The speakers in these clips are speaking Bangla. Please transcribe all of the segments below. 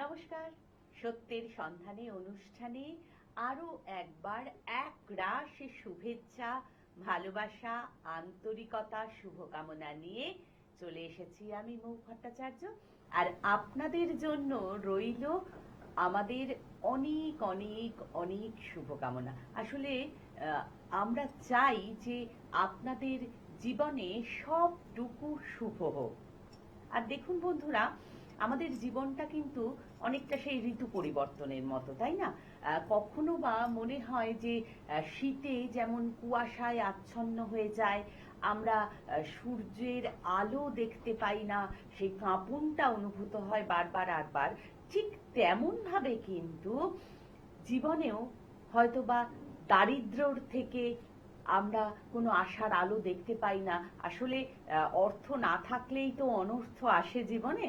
নমস্কার, সত্যের সন্ধানে অনুষ্ঠানে আরো একবার এক রাশ শুভেচ্ছা, ভালোবাসা, আন্তরিকতা, শুভকামনা নিয়ে চলে এসেছি আমি মৌ ভট্টাচার্য। আর আপনাদের জন্য রইল আমাদের অনেক অনেক অনেক শুভকামনা। আসলে আমরা চাই যে আপনাদের জীবনে সবটুকু শুভ হোক। আর দেখুন বন্ধুরা, আমাদের জীবনটা কিন্তু অনেকটা সেই ঋতু পরিবর্তনের মতো, তাই না? কখনো বা মনে হয় যে শীতে যেমন কুয়াশায় আচ্ছন্ন হয়ে যায়, আমরা সূর্যের আলো দেখতে পাই না, সেই কাঁপুনটা অনুভূত হয় বারবার আরবার। ঠিক তেমন ভাবে কিন্তু জীবনেও হয়তোবা দারিদ্র্যর থেকে আমরা কোনো আশার আলো দেখতে পাই না। আসলে অর্থ না থাকলেই তো অনর্থ আসে জীবনে।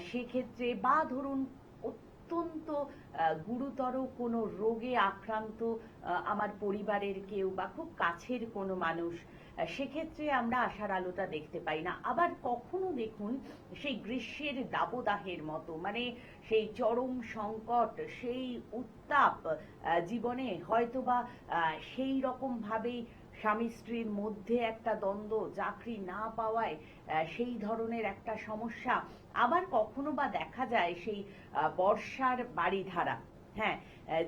সেক্ষেত্রে বা ধরুন অত্যন্ত গুরুতর কোনো রোগে আক্রান্ত আমার পরিবারের কেউ বা খুব কাছের কোনো মানুষ, সেক্ষেত্রে আমরা আশার আলোটা দেখতে পাই না। আবার কখনো দেখুন সেই গ্রীষ্মের দাবদাহের মতো, মানে সেই চরম সংকট, সেই উত্তাপ জীবনে হয়তোবা সেই রকম ভাবেই স্বামী স্ত্রীর মধ্যে একটা দ্বন্দ্ব, চাকরি না পাওয়ায় সেই ধরনের একটা সমস্যা। আবার কখনো বা দেখা যায় সেই বর্ষার বাড়িধারা, হ্যাঁ,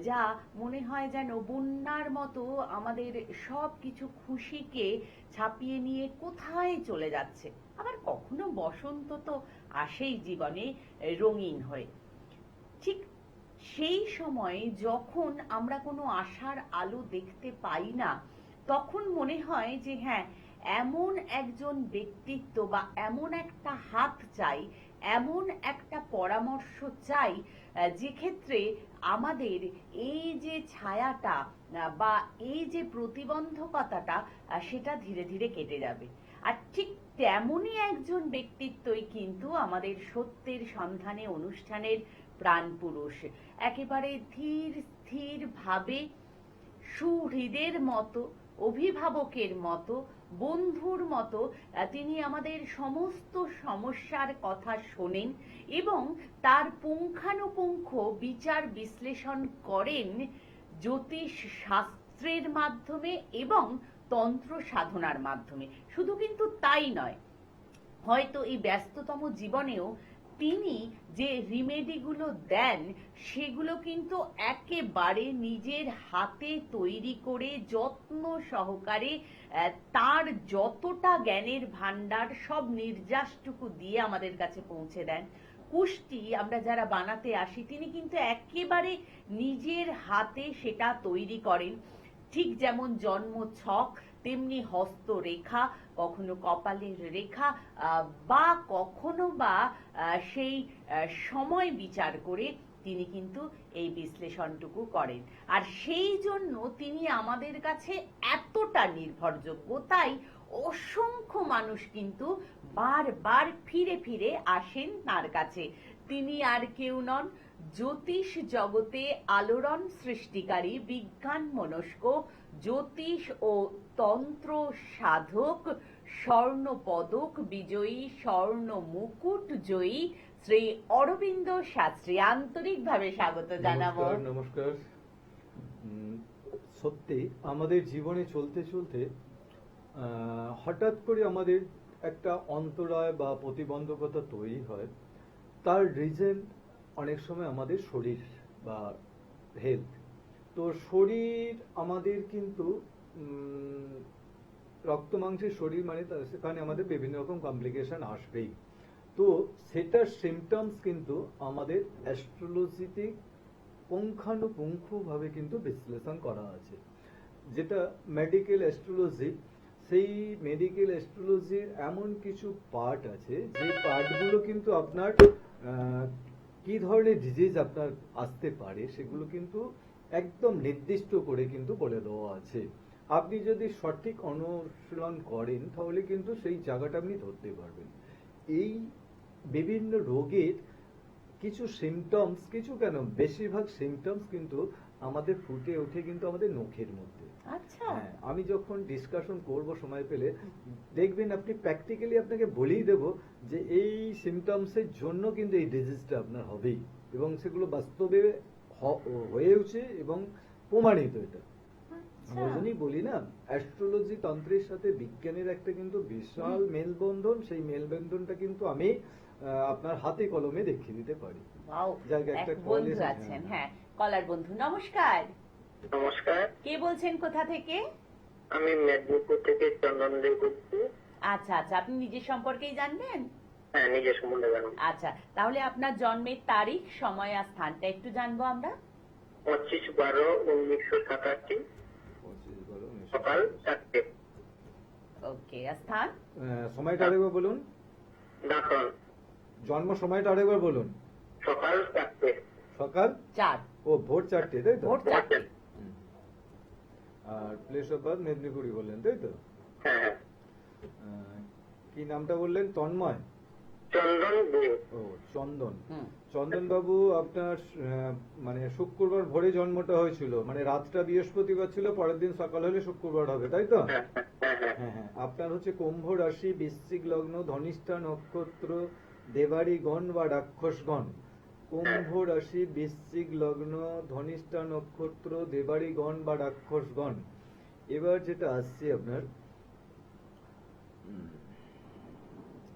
যা মনে হয় যেন বন্যার মতো আমাদের সব কিছু খুশিকে ছাপিয়ে নিয়ে কোথায় চলে যাচ্ছে। আবার কখনো বসন্ত তো আসেই জীবনে রঙিন হয়ে। ঠিক সেই সময় যখন আমরা কোনো আশার আলো দেখতে পাই না, তখন মনে হয় যে হ্যাঁ, এমন একজন ব্যক্তিত্ব বা এমন একটা হাত চাই, এমন একটা পরামর্শ চাই, যে ক্ষেত্রে আমাদের এই যে ছায়াটা বা এই যে প্রতিবন্ধকতাটা, সেটা ধীরে ধীরে কেটে যাবে। আর ঠিক তেমনই একজন ব্যক্তিত্বই কিন্তু আমাদের সত্যের সন্ধানে অনুষ্ঠানের প্রাণপুরুষ। একেবারে ধীর স্থির ভাবে, সুহৃদের মতো, অভিভাবকের মতো, বন্ধুর মতো তিনি আমাদের সমস্ত সমস্যার কথা শোনেন এবং তার পুঙ্খানুপুঙ্খ বিচার বিশ্লেষণ করেন জ্যোতিষ শাস্ত্রের মাধ্যমে এবং তন্ত্র সাধনার মাধ্যমে। শুধু কিন্তু তাই নয়, হয়তো এই ব্যস্ততম জীবনেও তিনি যে রিমেডিগুলো দেন, সেগুলো কিন্তু একেবারে নিজের হাতে তৈরি করে যত্ন সহকারে তার যতটা জ্ঞানের ভান্ডার সব নির্যাসটুকু দিয়ে আমাদের কাছে পৌঁছে দেন। কুষ্টি আমরা যারা বানাতে আসি, তিনি কিন্তু একেবারে নিজের হাতে সেটা তৈরি করেন। ঠিক যেমন জন্ম ছক, তেমনি হস্তরেখা, কখনো কপালের রেখা, বা কখনো বা সেই সময় বিচার করে তিনি কিন্তু এই বিশ্লেষণটুকু করেন। আর সেই জন্য তিনি আমাদের কাছে এতটা নির্ভরযোগ্য, তাই অসংখ্য মানুষ কিন্তু বারবার ফিরে ফিরে আসেন তার কাছে। তিনি আর কেউ নন, জ্যোতিষ জগতে আলোড়ন সৃষ্টিকারী, বিজ্ঞান মনস্ক, জ্যোতিষ ও তন্ত্র সাধক, স্বর্ণ পদক বিজয়ী, স্বর্ণ মুকুট জয়ী শ্রী অরবিন্দ শাস্ত্রী। আন্তরিকভাবে স্বাগত জানাবো। নমস্কার। সত্যি আমাদের জীবনে চলতে চলতে হঠাৎ করে আমাদের একটা অন্তরায় বা প্রতিবন্ধকতা তৈরি হয়। তার রিজন অনেক সময় আমাদের শরীর বা হেলথ। তো শরীর আমাদের কিন্তু রক্ত মাংসের শরীর, মানে সেখানে আমাদের বিভিন্ন রকম কমপ্লিকেশন আসবেই। তো সেটার সিমটমস কিন্তু আমাদের অ্যাস্ট্রোলজিতে পুঙ্খানুপুঙ্খভাবে কিন্তু বিশ্লেষণ করা আছে, যেটা মেডিকেল অ্যাস্ট্রোলজি। সেই মেডিকেল অ্যাস্ট্রোলজির এমন কিছু পার্ট আছে, যে পার্টগুলো কিন্তু আপনার কি ধরনের ডিজিজ আপনার আসতে পারে সেগুলো কিন্তু একদম নির্দিষ্ট করে কিন্তু বলে দেওয়া আছে। আপনি যদি সঠিক অনুশীলন করেন তাহলে কিন্তু সেই জায়গাটা আপনি ধরতে পারবেন। এই বিভিন্ন রোগের কিছু সিমটমস, কিছু কেন বেশিরভাগ সিমটমস কিন্তু আমাদের ফুটে ওঠে কিন্তু আমাদের নখের মধ্যে। আচ্ছা। হ্যাঁ, আমি যখন ডিসকাশন করব সময় পেলে দেখবেন আপনি প্র্যাকটিক্যালি আপনাকে বলেই দেব যে এই সিমটমসের জন্য কিন্তু এই ডিজিজটা আপনার হবেই, এবং সেগুলো বাস্তবে হয়েওছে এবং প্রমাণিত এটা। আচ্ছা। ওই জন্যই বলি না, অ্যাস্ট্রোলজি তন্ত্রের সাথে বিজ্ঞানের একটা কিন্তু বিশাল মেলবন্ধন। সেই মেলবন্ধনটা কিন্তু আমি আপনার হাতে কলমে দেখিয়ে দিতে পারি। ওয়াও, যাক, এক একটা বন্ধু call আছেন। হ্যাঁ, কলার বন্ধু, নমস্কার। নমস্কার, কে বলছেন, কোথা থেকে? আমি মেদিনীপুর থেকে চন্দন দে বলছি। আচ্ছা আচ্ছা, আপনি নিজের সম্পর্কেই জানবেন? হ্যাঁ, নিজের সম্বন্ধে জানো। আচ্ছা, তাহলে আপনার জন্মের তারিখ, সময় আর স্থানটা একটু জানবো আমরা। 25/12/1987 সকাল 4টে। ওকে, আর স্থান? সময়টা আরেকবার বলুন। দাঁতন, জন্ম সময়টা আরেকবার বলুন। সকাল 4টে। সকাল 4, ভোর 4টে, তাই তো? ভোর 4টে। হুম। আর প্লেস অফ বার্থ মেদিনীপুরই বললেন, তাই তো? হ্যাঁ হ্যাঁ, কি নামটা বললেন? তন্ময়? চন্দন দে। ও, চন্দন। হুম। চন্দন বাবু, আপনার মানে শুক্রবার ভোরে জন্মটা হয়েছিল, মানে রাতটা বৃহস্পতিবার ছিল, পরের দিন সকাল হলে শুক্রবার হবে, তাই তো? হ্যাঁ হ্যাঁ হ্যাঁ, হ্যাঁ হ্যাঁ। আপনার হচ্ছে কুম্ভ রাশি, বৃশ্চিক লগ্ন, ধনিষ্ঠা নক্ষত্র, দেবাড়িগণ বা রাক্ষসগণ। কুম্ভ রাশি, বৃশ্চিক লগ্ন, ধনিষ্ঠা নক্ষত্র, দেবাড়িগণ বা রাক্ষসগণ। এবার যেটা আসছে আপনার,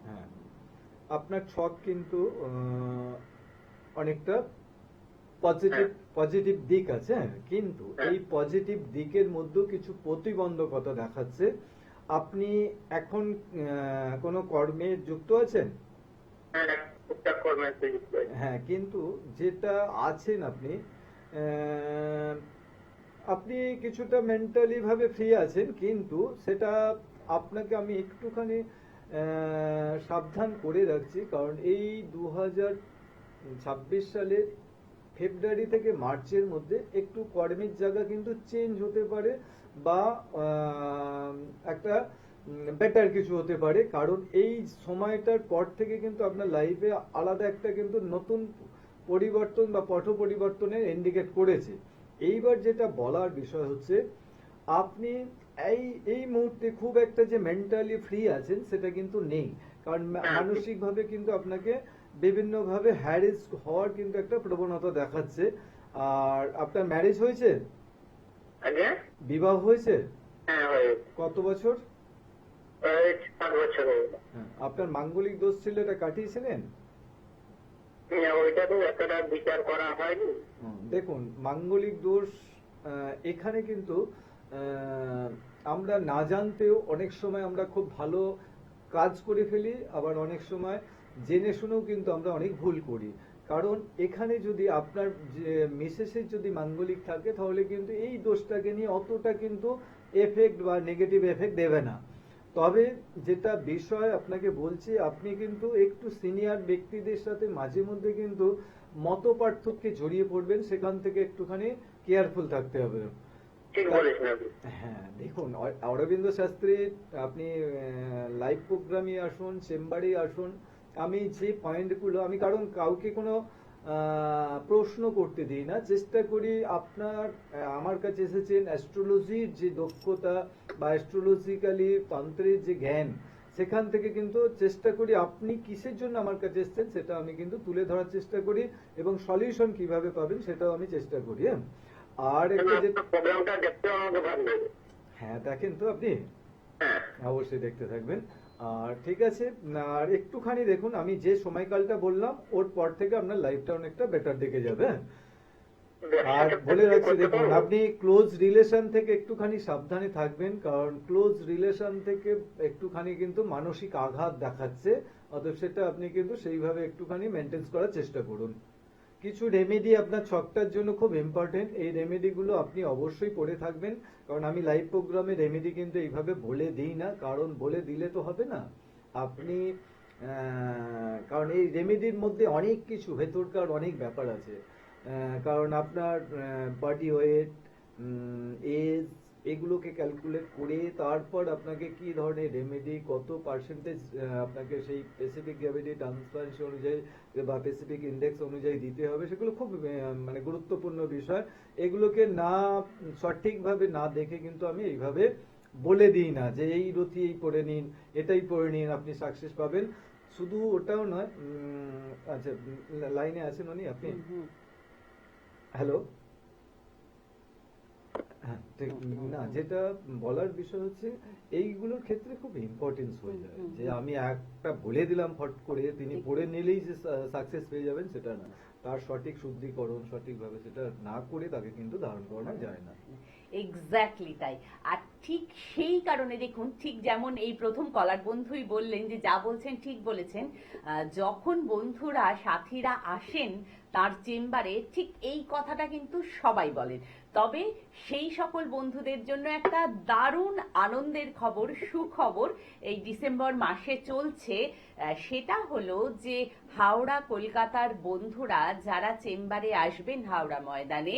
হ্যাঁ, আপনার ছক কিন্তু অনেকটা পজিটিভ দিক আছে, কিন্তু এই পজিটিভ দিকের মধ্যেও কিছু প্রতিবন্ধকতা দেখাচ্ছে। আপনি এখন কোনো কর্মে যুক্ত আছেন? হ্যাঁ, টুকটাক কর্মে যুক্ত আছি। হ্যাঁ, কিন্তু যেটা আছেন আপনি, আপনি কিছুটা মেন্টালি ভাবে ফ্রি আছেন, কিন্তু সেটা আপনাকে আমি একটুখানি সাবধান করে রাখছি, কারণ এই 2026 সালের ফেব্রুয়ারি থেকে মার্চের মধ্যে একটু কর্মের জায়গা কিন্তু চেঞ্জ হতে পারে, বা একটা বেটার কিছু হতে পারে, কারণ এই সময়টার পর থেকে কিন্তু আপনার লাইফে আলাদা একটা কিন্তু নতুন পরিবর্তন বা পট পরিবর্তনের ইন্ডিকেট করেছে। এইবার যেটা বলার বিষয় হচ্ছে, আপনি এই মুহূর্তে খুব একটা যে মেন্টালি ফ্রি আছেন সেটা কিন্তু নেই, কারণ মানসিক ভাবে কিন্তু আপনাকে বিভিন্ন ভাবে হ্যারেস হওয়ার কিন্তু একটা প্রবণতা দেখাচ্ছে। আর আপনার ম্যারেজ হয়েছে? আগে বিবাহ হয়েছে? হ্যাঁ হয়ে কত বছর? 7 বছর হয়ে গেল। আপনার মাঙ্গলিক দোষ ছিল, এটা কাটিয়েছিলেন? ওইটা তো এতটা বিচার করা হয়নি। দেখুন, মাঙ্গলিক দোষ এখানে কিন্তু আমরা না জানতেও অনেক সময় আমরা খুব ভালো কাজ করে ফেলি, আবার অনেক সময় জেনে শুনেও কিন্তু আমরা অনেক ভুল করি। কারণ এখানে যদি আপনার মিসেসের যদি মাঙ্গলিক থাকে, তাহলে কিন্তু এই দোষটাকে নিয়ে অতটা কিন্তু এফেক্ট বা নেগেটিভ এফেক্ট দেবে না। তবে যেটা বিষয় আপনাকে বলছি, আপনি কিন্তু একটু সিনিয়র ব্যক্তিদের সাথে মাঝে মধ্যে কিন্তু মত পার্থক্যে জড়িয়ে পড়বেন, সেখান থেকে একটুখানি কেয়ারফুল থাকতে হবে। ঠিক বলেছেন আপনি। হ্যাঁ, দেখুন, অরবিন্দ শাস্ত্রী, আপনি লাইভ প্রোগ্রামে আসুন, চেম্বারে আসুন, আমি যে পয়েন্টগুলো, আমি কারণ কাউকে কোনো প্রশ্ন করতে দিই না, চেষ্টা করি আপনার আমার কাছে এসেছেন অ্যাস্ট্রোলজির যে দক্ষতা বা অ্যাস্ট্রোলজিক্যালি তন্ত্রের যে জ্ঞান, সেখান থেকে কিন্তু চেষ্টা করি আপনি কিসের জন্য আমার কাছে এসেছেন সেটা আমি কিন্তু তুলে ধরার চেষ্টা করি, এবং সলিউশন কিভাবে পাবেন সেটাও আমি চেষ্টা করি। আর একটা যে প্রোগ্রামটা দেখতে আমাকে ভালো লাগে। হ্যাঁ, দেখেন তো আপনি? হ্যাঁ, অবশ্যই দেখতে থাকবেন। আর ঠিক আছে, আর একটুখানি দেখুন, আমি যে সময়কালটা বললাম ওর পর থেকে আপনার লাইফটা অনেকটা বেটার দিকে যাবে। আর বলে রাখছি, দেখুন, আপনি ক্লোজ রিলেশন থেকে একটুখানি সাবধানে থাকবেন, কারণ ক্লোজ রিলেশন থেকে একটুখানি কিন্তু মানসিক আঘাত দেখাচ্ছে, অতএব সেটা আপনি কিন্তু সেইভাবে একটুখানি মেনটেন করার চেষ্টা করুন। কিছু রেমেডি আপনার ছকটার জন্য খুব ইম্পর্টেন্ট, এই রেমেডিগুলো আপনি অবশ্যই করে থাকবেন, কারণ আমি লাইভ প্রোগ্রামে রেমেডি কিন্তু এইভাবে বলে দিই না, কারণ বলে দিলে তো হবে না। আপনি কারণ এই রেমেডির মধ্যে অনেক কিছু ভেতরকার অনেক ব্যাপার আছে, কারণ আপনার বডি ওয়েট, এজ, এগুলোকে ক্যালকুলেট করে তারপর আপনাকে কি ধরনের রেমেডি, কত পার্সেন্টেজ আপনাকে সেই স্পেসিফিক গ্র্যাভিটি ট্রান্সফারেন্স অনুযায়ী বা স্পেসিফিক ইন্ডেক্স অনুযায়ী দিতে হবে, সেগুলো খুব মানে গুরুত্বপূর্ণ বিষয়। এগুলোকে না সঠিকভাবে না দেখে কিন্তু আমি এইভাবে বলে দিই না যে এই রথি এই পড়ে নিন, এটাই পড়ে নিন, আপনি সাকসেস পাবেন। শুধু ওটাও নয়, আচ্ছা লাইনে আছেন উনি, আপনি? হ্যালো, হ্যাঁ ঠিক না, যেটা বলার বিষয় হচ্ছে এইগুলোর ক্ষেত্রে খুব ইম্পর্টেন্স হয়ে যায় যে আমি একটা বলে দিলাম ফট করে তিনি পড়ে নিলেই যে সাকসেস পেয়ে যাবেন সেটা না, তার সঠিক শুদ্ধিকরণ সঠিকভাবে সেটা না করে তাকে কিন্তু ধারণ করানো যায় না। এক্স্যাক্টলি তাই। আর ঠিক সেই কারণে দেখুন, ঠিক যেমন এই প্রথম কলার বন্ধুই বললেন যে যা বলছেন ঠিক বলেছেন, যখন বন্ধুরা সাথীরা আসেন তার চেম্বারে ঠিক এই কথাটা কিন্তু সবাই বলেন। তবে সেই সকল বন্ধুদের জন্য একটা দারুণ আনন্দের খবর, সুখবর এই ডিসেম্বর মাসে চলছে। সেটা হলো যে হাওড়া কলকাতার বন্ধুরা যারা চেম্বারে আসবেন হাওড়া ময়দানে,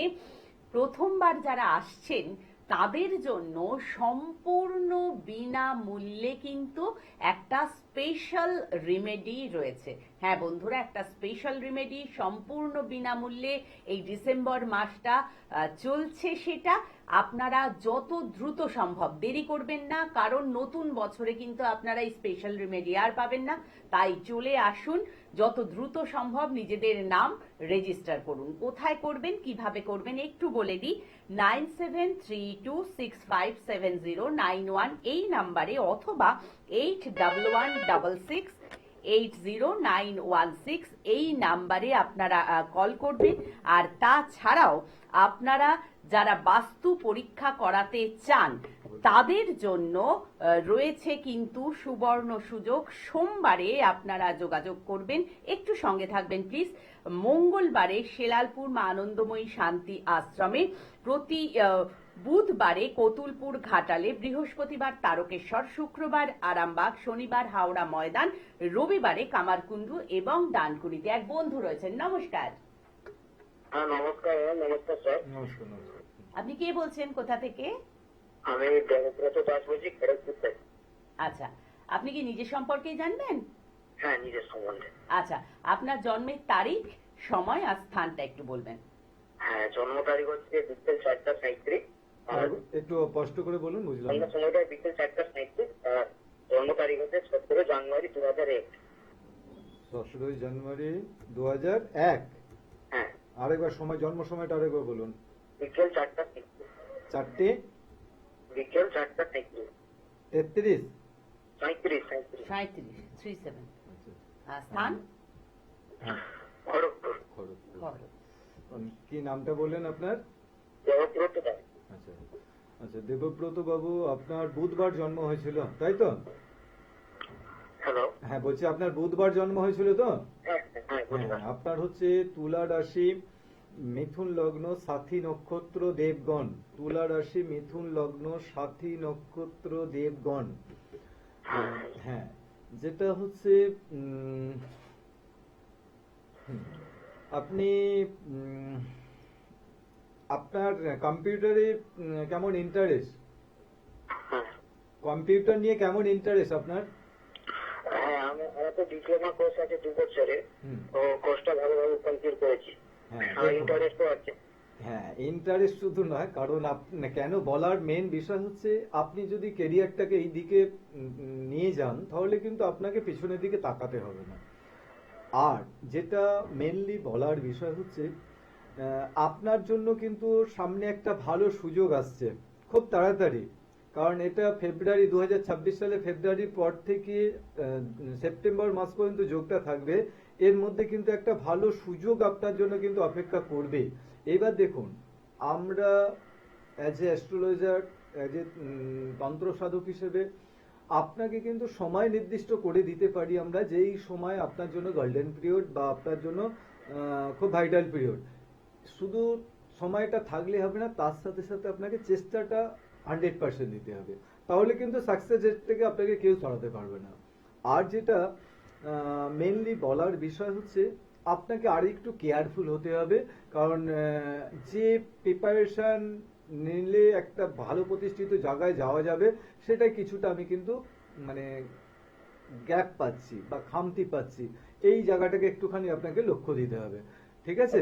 প্রথমবার যারা আসছেন তাদের জন্য সম্পূর্ণ বিনামূল্যে কিন্তু একটা স্পেশাল রিমেডি রয়েছে। হ্যাঁ বন্ধুরা, একটা স্পেশাল রিমেডি সম্পূর্ণ বিনামূল্যে এই ডিসেম্বর মাসটা চলছে। সেটা আপনারা যত দ্রুত সম্ভব, দেরি করবেন না, কারণ নতুন বছরে কিন্তু আপনারা এই স্পেশাল রিমেডি আর পাবেন না। তাই চলে আসুন, যত দ্রুত সম্ভব নিজেদের নাম রেজিস্টার করুন। কোথায় করবেন, কিভাবে করবেন একটু বলে দিই। 9732657091 এই নাম্বারে, অথবা 8116800916 এই নাম্বারে আপনারা কল করবেন। আর তাছাড়াও আপনারা যারা বাস্তু পরীক্ষা করাতে চান তাদের জন্য রয়েছে কিন্তু সুবর্ণ সুযোগ। সোমবারে আপনারা যোগাযোগ করবেন, একটু সঙ্গে থাকবেন প্লিজ। মঙ্গলবারে শেলালপুর মা আনন্দময়ী শান্তি আশ্রমে, প্রতি বুধবারে কতুলপুর ঘাটালে, বৃহস্পতিবার তারকেশ্বর, শুক্রবার আরামবাগ, শনিবার হাওড়া ময়দান, রবিবারে কামারকুণ্ডু এবং ডানকুনিতে। এক বন্ধু রয়েছেন, নমস্কার। হ্যাঁ নমস্কার। নমস্কার স্যার। নমস্কার। নমস্কার। আপনি কে বলছেন, কোথা থেকে? আমি দেবব্রত দাস বলছি, খড়গপুর থেকে। আচ্ছা, আপনি কি নিজের সম্পর্কেই জানবেন? হ্যাঁ নিজের সম্বন্ধে। আচ্ছা, আপনার জন্মের তারিখ, সময় আর স্থানটা একটু বলবেন। হ্যাঁ জন্ম তারিখ হচ্ছে বিকেল 4:37। আর একটু স্পষ্ট করে বলুন, বুঝলাম জন্ম না। সময়টা বিকেল 4:37। আর জন্ম তারিখ হচ্ছে 17 জানুয়ারি 2001। 17 জানুয়ারি 2001। হ্যাঁ আরেকবার সময়, জন্ম সময়টা আরেকবার বলুন। বিকেল 4:37। 4টে বিকেল 4:37। 33। 37। 37 আর স্থান হ্যাঁ, খড়গপুর। খড়গপুর। খড়গপুর। কি নামটা বললেন আপনার? দেবব্রত দাস। আচ্ছা আচ্ছা, দেবব্রত বাবু আপনার বুধবার জন্ম হয়েছিল তাই তো? হ্যালো। হ্যাঁ বলছি, আপনার বুধবার জন্ম হয়েছিল তো? হ্যাঁ হ্যাঁ হ্যাঁ, আপনার হচ্ছে তুলা রাশি, মিথুন লগ্ন, সাথী নক্ষত্র, দেবগণ। তুলা রাশি, মিথুন লগ্ন, সাথী নক্ষত্র, দেবগণ। হ্যাঁ, যেটা হচ্ছে আপনি আপনার কম্পিউটারে কেমন ইন্টারেস্ট? কম্পিউটার নিয়ে কেমন ইন্টারেস্ট আপনার? হ্যাঁ আমার তো ডিপ্লোমা কোর্স আছে 2 বছরের। তো কোর্সটা ভালোভাবে কমপ্লিট করেছি। হ্যাঁ, ইন্টারেস্টও আছে। হ্যাঁ ইন্টারেস্ট শুধু নয়, কারণ কেন বলার মেন বিষয় হচ্ছে আপনি যদি ক্যারিয়ারটাকে এই দিকে নিয়ে যান তাহলে কিন্তু আপনাকে পিছনের দিকে তাকাতে হবে না। আর যেটা মেনলি বলার বিষয় হচ্ছে আপনার জন্য কিন্তু সামনে একটা ভালো সুযোগ আসছে খুব তাড়াতাড়ি, কারণ এটা ফেব্রুয়ারি 2026 সালে ফেব্রুয়ারির পর থেকে সেপ্টেম্বর মাস পর্যন্ত যোগটা থাকবে। এর মধ্যে কিন্তু একটা ভালো সুযোগ আপনার জন্য কিন্তু অপেক্ষা করবে। এবার দেখুন, আমরা as a astrologer, as a তন্ত্র সাধক হিসেবে আপনাকে কিন্তু সময় নির্দিষ্ট করে দিতে পারি আমরা, যে এই সময় আপনার জন্য গোল্ডেন পিরিয়ড বা আপনার জন্য খুব ভাইটাল পিরিয়ড। শুধু সময়টা থাকলে হবে না, তার সাথে সাথে আপনাকে চেষ্টাটা 100% দিতে হবে, তাহলে কিন্তু সাকসেস রেট থেকে আপনাকে কেউ সরাতে পারবে না। আর যেটা মেনলি বলার বিষয় হচ্ছে আপনাকে আর একটু কেয়ারফুল হতে হবে, কারণ যে প্রিপারেশন নিলে একটা ভালো প্রতিষ্ঠিত জায়গায় যাওয়া যাবে, সেটাই কিছুটা আমি কিন্তু মানে গ্যাপ পাচ্ছি বা খামতি পাচ্ছি। এই জায়গাটাকে একটুখানি আপনাকে লক্ষ্য দিতে হবে, ঠিক আছে?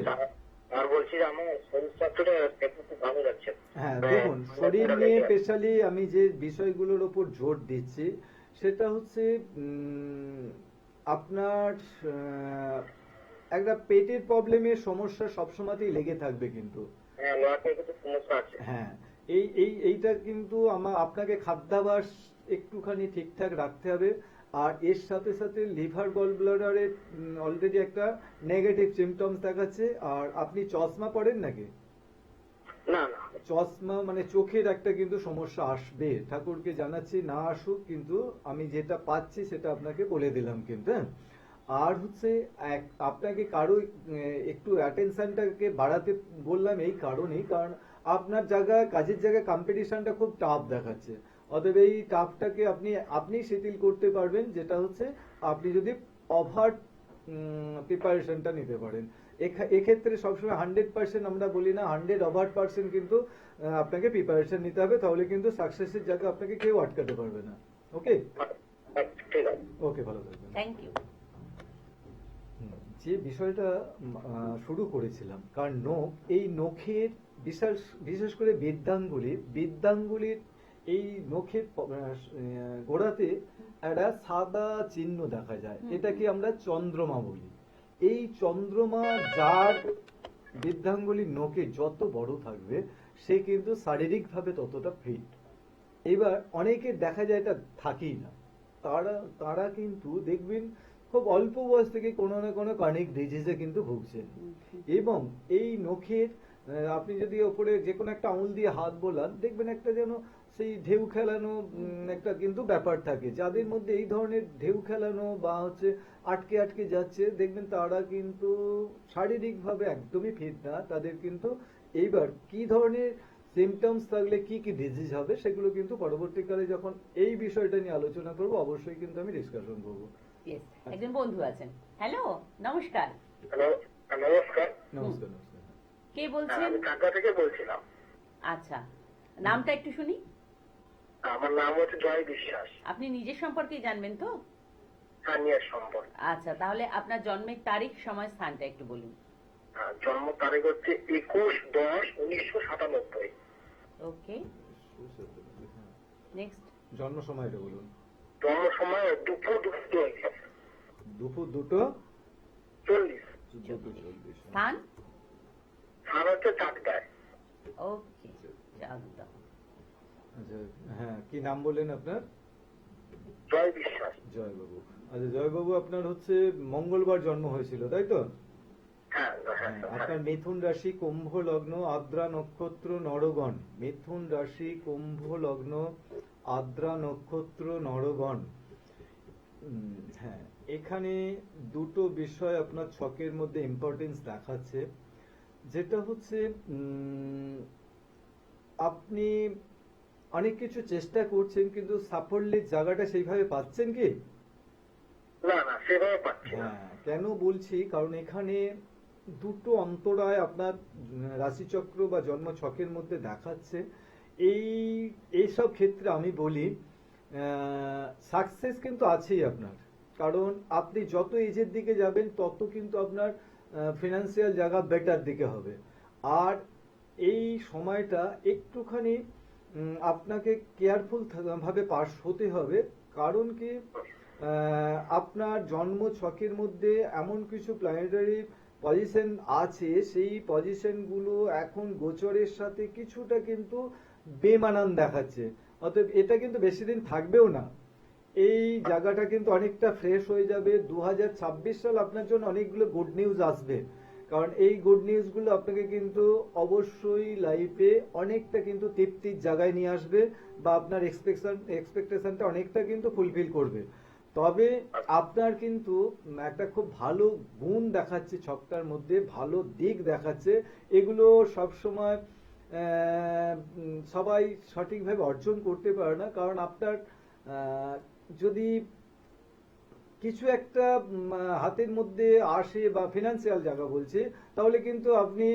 আর বলছি যে আমার শরীর স্বাস্থ্যটা একটু ভালো যাচ্ছে। হ্যাঁ, দেখুন, শরীর নিয়ে স্পেশালি আমি যে বিষয়গুলোর উপর জোর দিচ্ছি সেটা হচ্ছে আপনার একটা পেটের প্রবলেমের সমস্যা সবসময়তেই লেগে থাকবে কিন্তু। হ্যাঁ, লোয়াতে কিছু সমস্যা আছে। হ্যাঁ, এইটা কিন্তু আপনাকে খাদ্যাভ্যাস একটুখানি ঠিকঠাক রাখতে হবে। আর এর সাথে সাথে লিভার গল ব্লাডারের অলরেডি একটা নেগেটিভ সিমটমস দেখাচ্ছে। আর আপনি চশমা পরেন নাকি? না না, চশমা মানে চোখের একটা কিন্তু সমস্যা আসবে, ঠাকুরকে জানাচ্ছি না আসুক, কিন্তু আমি যেটা পাচ্ছি সেটা আপনাকে বলে দিলাম কিন্তু। হ্যাঁ, আর হচ্ছে আপনাকে কারো একটু অ্যাটেনশনটাকে বাড়াতে বললাম এই কারণেই, কারণ আপনার জায়গায় কাজের জায়গায় কম্পিটিশনটা খুব টাফ দেখাচ্ছে। অতএব এই টাফটাকে আপনি শিথিল করতে পারবেন, যেটা হচ্ছে আপনি যদি ওভার প্রিপারেশনটা নিতে পারেন। এক্ষেত্রে সবসময় 100% আমরা বলি না, 100% কিন্তু আপনাকে প্রিপারেশন নিতে হবে, তাহলে কিন্তু সাকসেসের জায়গা আপনাকে কেউ আটকাতে পারবে না। ওকে, ঠিক আছে। ওকে, ভালো থাকবেন। Thank you. যে বিষয়টা শুরু করেছিলাম, কারণ এই নখের বিশেষ করে বৃদ্ধাঙ্গুলির এই নখের গোড়াতে একটা সাদা চিহ্ন দেখা যায়, এটাকে আমরা চন্দ্রমা বলি। এই চন্দ্রমা যার বৃদ্ধাঙ্গুলির নখে যত বড় থাকবে সে কিন্তু শারীরিকভাবে ততটা ফিট। এবার অনেকের দেখা যায় এটা থাকেই না, তারা কিন্তু দেখবেন খুব অল্প বয়স থেকে কোনো না কোনো ক্রনিক ডিজিজে কিন্তু ভুগছেন। এবং এই নখের আপনি যদি ওপরে যে কোনো একটা আঙুল দিয়ে হাত বোলান, দেখবেন একটা যেন সেই ঢেউ খেলানো একটা কিন্তু ব্যাপার থাকে। যাদের মধ্যে এই ধরনের ঢেউ খেলানো বা হচ্ছে আটকে আটকে যাচ্ছে, দেখবেন তারা কিন্তু শারীরিকভাবে একদমই ফিট না। তাদের কিন্তু এইবার কি ধরনের সিমটমস থাকলে কি কি ডিজিজ হবে সেগুলো কিন্তু পরবর্তীকালে যখন এই বিষয়টা নিয়ে আলোচনা করব অবশ্যই কিন্তু আমি ডিসকাশন করব। Yes, একজন বন্ধু আছেন। হ্যালো, নমস্কার। হ্যালো, নমস্কার। নমস্কার। কে বলছেন? আমি ঢাকা থেকে বলছিলাম। আচ্ছা, নামটা একটু শুনি। আমার নাম হচ্ছে জয় বিশ্বাস। আপনি নিজের সম্পর্কে জানবেন তো? কানিয়ার সম্পর্ক। আচ্ছা, তাহলে আপনার জন্মের তারিখ, সময়, স্থানটা একটু বলুন। জন্ম তারিখ হচ্ছে 21/10/1997। ওকে, নেক্সট। জন্ম সময়টা বলুন। জন্ম সময় দুপুর 2:40। দুপুর 2:40। স্থান? স্থান হচ্ছে চাকদায়। ওকে, চাকদা। আচ্ছা, হ্যাঁ, কি নাম বললেন আপনার? জয় বিশ্বাস। জয়বাবু। আচ্ছা, জয়বাবু, আপনার হচ্ছে মঙ্গলবার জন্ম হয়েছিল, তাই তো? হ্যাঁ, আপনার মিথুন রাশি, কুম্ভ লগ্ন, আদ্রা নক্ষত্র, নরগণ। মিথুন রাশি, কুম্ভ লগ্ন, আদ্রা নক্ষত্র, নরগণ। হ্যাঁ, এখানে দুটো বিষয় আপনার ছকের মধ্যে ইম্পর্টেন্স দেখাচ্ছে। যেটা হচ্ছে আপনি অনেক কিছু চেষ্টা করছেন, কিন্তু সাফল্যের জায়গাটা সেইভাবে পাচ্ছেন কি? না না, সেভাবে পাচ্ছি না। হ্যাঁ, কেন বলছি, কারণ এখানে দুটো অন্তরায় আপনার রাশিচক্র বা জন্ম ছকের মধ্যে দেখাচ্ছে। এইসব ক্ষেত্রে আমি বলি সাকসেস কিন্তু আছেই আপনার, কারণ আপনি যত এজের দিকে যাবেন তত কিন্তু আপনার ফিনান্সিয়াল জায়গা বেটার দিকে হবে। আর এই সময়টা একটুখানি আপনাকে কেয়ারফুল ভাবে পাস হতে হবে। কারণ কি, আপনার জন্ম ছকের মধ্যে এমন কিছু প্ল্যানেটারি পজিশন আছে, সেই পজিশনগুলো এখন গোচরের সাথে কিছুটা কিন্তু বেমানান দেখাচ্ছে। অতএব এটা কিন্তু বেশি দিন থাকবেও না। এই জায়গাটা কিন্তু অনেকটা ফ্রেশ হয়ে যাবে। 2026 সাল আপনার জন্য অনেকগুলো গুড নিউজ আসবে, কারণ এই গুড নিউজগুলো আপনাকে কিন্তু অবশ্যই লাইফে অনেকটা কিন্তু তৃপ্তির জায়গায় নিয়ে আসবে, বা আপনার এক্সপেকটেশনটা অনেকটা কিন্তু ফুলফিল করবে। তবে আপনার কিন্তু একটা খুব ভালো গুণ দেখাচ্ছে ছকটার মধ্যে, ভালো দিক দেখাচ্ছে। এগুলো সবসময় সবাই সঠিকভাবে অর্জন করতে পারে না, কারণ আপনার যদি কিছু একটা হাতের মধ্যে আসে বা ফিনান্সিয়াল জায়গা বলছে, তাহলে কিন্তু আপনি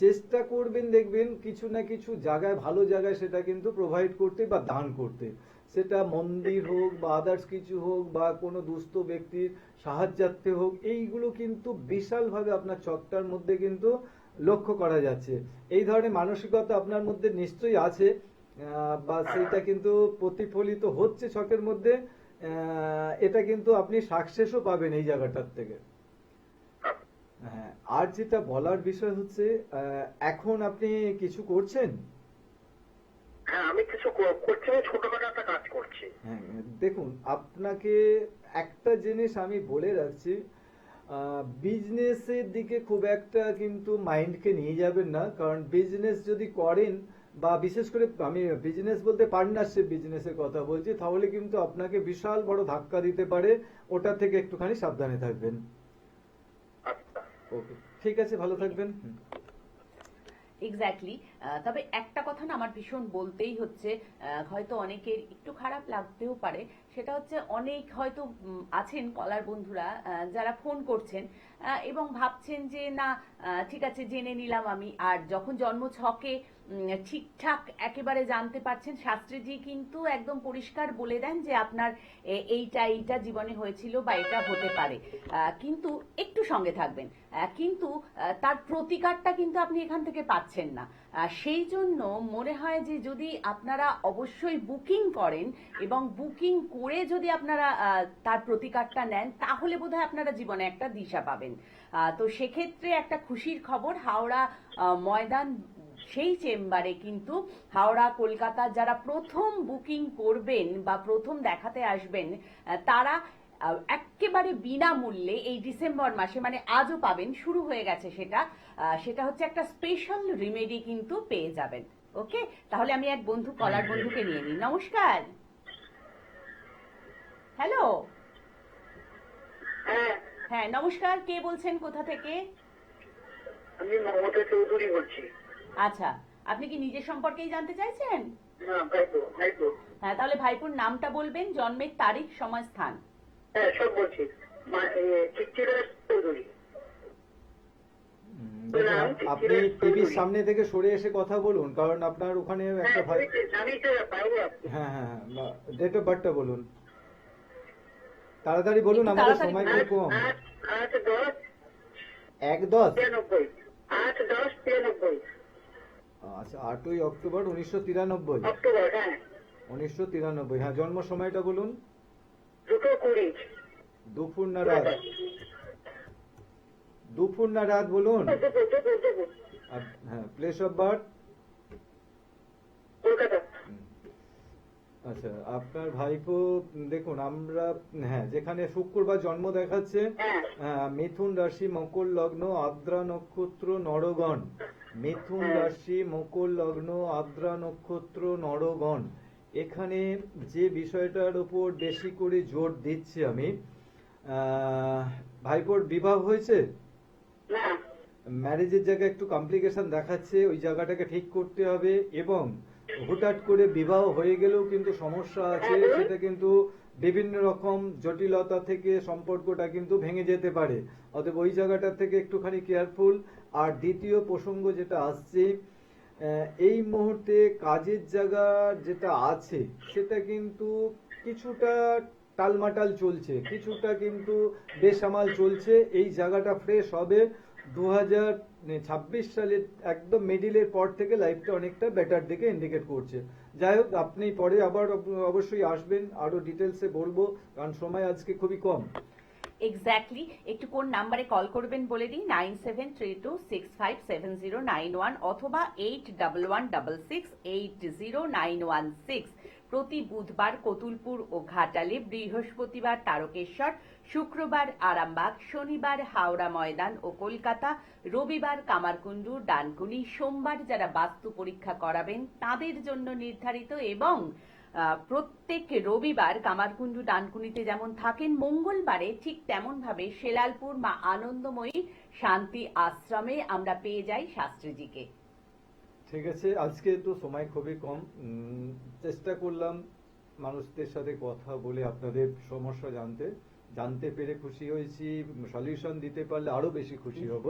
চেষ্টা করবেন, দেখবেন কিছু না কিছু জায়গায়, ভালো জায়গায় সেটা কিন্তু প্রোভাইড করতে বা দান করতে, সেটা মন্দির হোক বা আদার্স কিছু হোক বা কোনো দুস্থ ব্যক্তির সাহায্যার্থে হোক, এইগুলো কিন্তু বিশালভাবে আপনার চকটার মধ্যে কিন্তু লক্ষ্য করা যাচ্ছে। এই ধরনের মানসিকতা আপনার মধ্যে নিশ্চয়ই আছে, বা সেইটা কিন্তু প্রতিফলিত হচ্ছে ছকের মধ্যে। এটা কিন্তু আপনি সাকসেসও পাবেন এই জায়গাটার থেকে। হ্যাঁ, আর যেটা বলার বিষয় হচ্ছে, এখন আপনি কিছু করছেন? হ্যাঁ, আমি কিছু করছি, ছোটখাটো একটা কাজ করছি। হ্যাঁ, দেখুন, আপনাকে একটা জিনিস আমি বলে রাখছি, বিজনেসের দিকে খুব একটা কিন্তু মাইন্ডকে নিয়ে যাবেন না, কারণ বিজনেস যদি করেন, বা বিশেষ করে আমি বিজনেস বলতে পার্টনারশিপ বিজনেসের কথা বলছি, তাহলে কিন্তু আপনাকে বিশাল বড় ধাক্কা দিতে পারে, ওটা থেকে একটুখানি সাবধানে থাকবেন। আচ্ছা, ওকে, ঠিক আছে, ভালো থাকবেন। এক্স্যাক্টলি। তবে একটা কথা না আমার ভীষণ বলতেই হচ্ছে, হয়তো অনেকের একটু খারাপ লাগতেও পারে, সেটা হচ্ছে অনেক হয়তো আছেন কলার বন্ধুরা যারা ফোন করছেন এবং ভাবছেন যে না ঠিক আছে জেনে নিলাম আমি, আর যখন জন্ম ছকে ঠিকঠাক একেবারে জানতে পারছেন, শাস্ত্রীজি কিন্তু একদম পরিষ্কার বলে দেন যে আপনার এইটা এইটা জীবনে হয়েছিল বা এটা হতে পারে, কিন্তু একটু সঙ্গে থাকবেন। কিন্তু তার প্রতিকারটা কিন্তু আপনি এখান থেকে পাচ্ছেন না। সেই জন্য মনে হয় যে যদি আপনারা অবশ্যই বুকিং করেন এবং বুকিং করে যদি আপনারা তার প্রতিকারটা নেন, তাহলে বোধহয় আপনারা জীবনে একটা দিশা পাবেন। তো সেক্ষেত্রে একটা খুশির খবর, হাওড়া ময়দান সেই চেম্বারে কিন্তু হাওড়া কলকাতা যারা প্রথম বুকিং করবেন বা প্রথম দেখাতে আসবেন, তারা একেবারে বিনামূল্যে এই ডিসেম্বর মাসে, মানে আজও পাবেন, শুরু হয়ে গেছে সেটা, সেটা হচ্ছে একটা স্পেশাল রিমেডি কিন্তু পেয়ে যাবেন। ওকে, তাহলে আমি এক বন্ধু, কলার বন্ধুকে নিয়ে নিই। নমস্কার। হ্যালো। হ্যাঁ, হ্যাঁ নমস্কার, কে বলছেন, কোথা থেকে? আমি মমতা চৌধুরী বলছি। আচ্ছা, আপনি কি নিজের সম্পর্কেই জানতে চাইছেন? না, ভাইপো ভাইপো। হ্যাঁ, তাহলে ভাইপুর নামটা বলবেন, জন্মের তারিখ, সময়, স্থান। হ্যাঁ, সব বলছি। চিত্তিরা চৌধুরী। দেখুন, আপনি টিভির সামনে থেকে সরে এসে কথা বলুন, কারণ আপনার ওখানে একটা ভাই। জানি তো পারবো। হ্যাঁ হ্যাঁ, ডেট অফ বার্থটা বলুন, তাড়াতাড়ি বলুন, একটু আমাদের তাড়াতাড়ি সময় খুব কম। 8/10/93। 1/10। 8/10/93। আচ্ছা, 8ই অক্টোবর 1993। অক্টোবর, হ্যাঁ। 1993, হ্যাঁ। জন্ম সময়টা বলুন। 2:20। দুপুর না রাত? দুপুর না রাত বলুন। দুপুর। হ্যাঁ, প্লেস অফ বার্থ? কলকাতা। আচ্ছা, আপনার ভাইপো, দেখুন আমরা, হ্যাঁ, যেখানে শুক্রবার জন্ম দেখাচ্ছে, মিথুন রাশি, মকর লগ্ন, আদ্রা নক্ষত্র, নরগণ। মিথুন রাশি, মকর লগ্ন, আদ্রা নক্ষত্র, নরগণ। এখানে যে বিষয়টার উপর বেশি করে জোর দিচ্ছি আমি, ভাইপোর বিবাহ হয়েছে? না। ম্যারেজের জায়গায় একটু কমপ্লিকেশন দেখাচ্ছে, ওই জায়গাটাকে ঠিক করতে হবে। এবং হুটহাট করে বিবাহ হয়ে গেলেও কিন্তু সমস্যা আছে, সেটা কিন্তু বিভিন্ন রকম জটিলতা থেকে সম্পর্কটা কিন্তু ভেঙে যেতে পারে। অতএব ওই জায়গাটা থেকে একটুখানি কেয়ারফুল। আর দ্বিতীয় প্রসঙ্গ যেটা আসছে, এই মুহূর্তে কাজের জায়গা যেটা আছে সেটা কিন্তু কিছুটা টালমাটাল চলছে, কিছুটা কিন্তু বেসামাল চলছে। এই জায়গাটা ফ্রেশ হবে 2026 সালের একদম মিডিলের পর থেকে, লাইফটা অনেকটা বেটার দিকে ইন্ডিকেট করছে। যাই হোক, আপনি পরে আবার অবশ্যই আসবেন, আরো ডিটেলসে বলবো, কারণ সময় আজকে খুবই কম। এক্স্যাক্টলি। একটু কোন নাম্বারে কল করবেন বলে দিই, 9732657091 অথবা 8116680916। প্রতি বুধবার কতুলপুর ও ঘাটালে, বৃহস্পতিবার তারকেশ্বর, শুক্রবার আরামবাগ, শনিবার হাওড়া ময়দান ও কলকাতা, রবিবার কামারকুণ্ডু, ডানকুনি, সোমবার যারা বাস্তু পরীক্ষা করাবেন তাদের জন্য নির্ধারিত, এবং প্রত্যেক রবিবার কামারকুণ্ডু ডানকুনিতে যেমন থাকেন, মঙ্গলবারে ঠিক তেমন ভাবে শেলালপুর মা আনন্দময়ী শান্তি আশ্রমে আমরা পেয়ে যাই শাস্ত্রীজিকে। ঠিক আছে, আজকে তো সময় খুবই কম, চেষ্টা করলাম মানুষদের সাথে কথা বলে আপনাদের সমস্যা জানতে পেরে খুশি হয়েছি। সলিউশন দিতে পারলে আরো বেশি খুশি হব।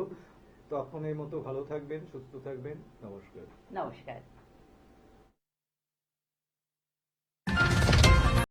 তখন এই মতো ভালো থাকবেন, সুস্থ থাকবেন। নমস্কার। নমস্কার।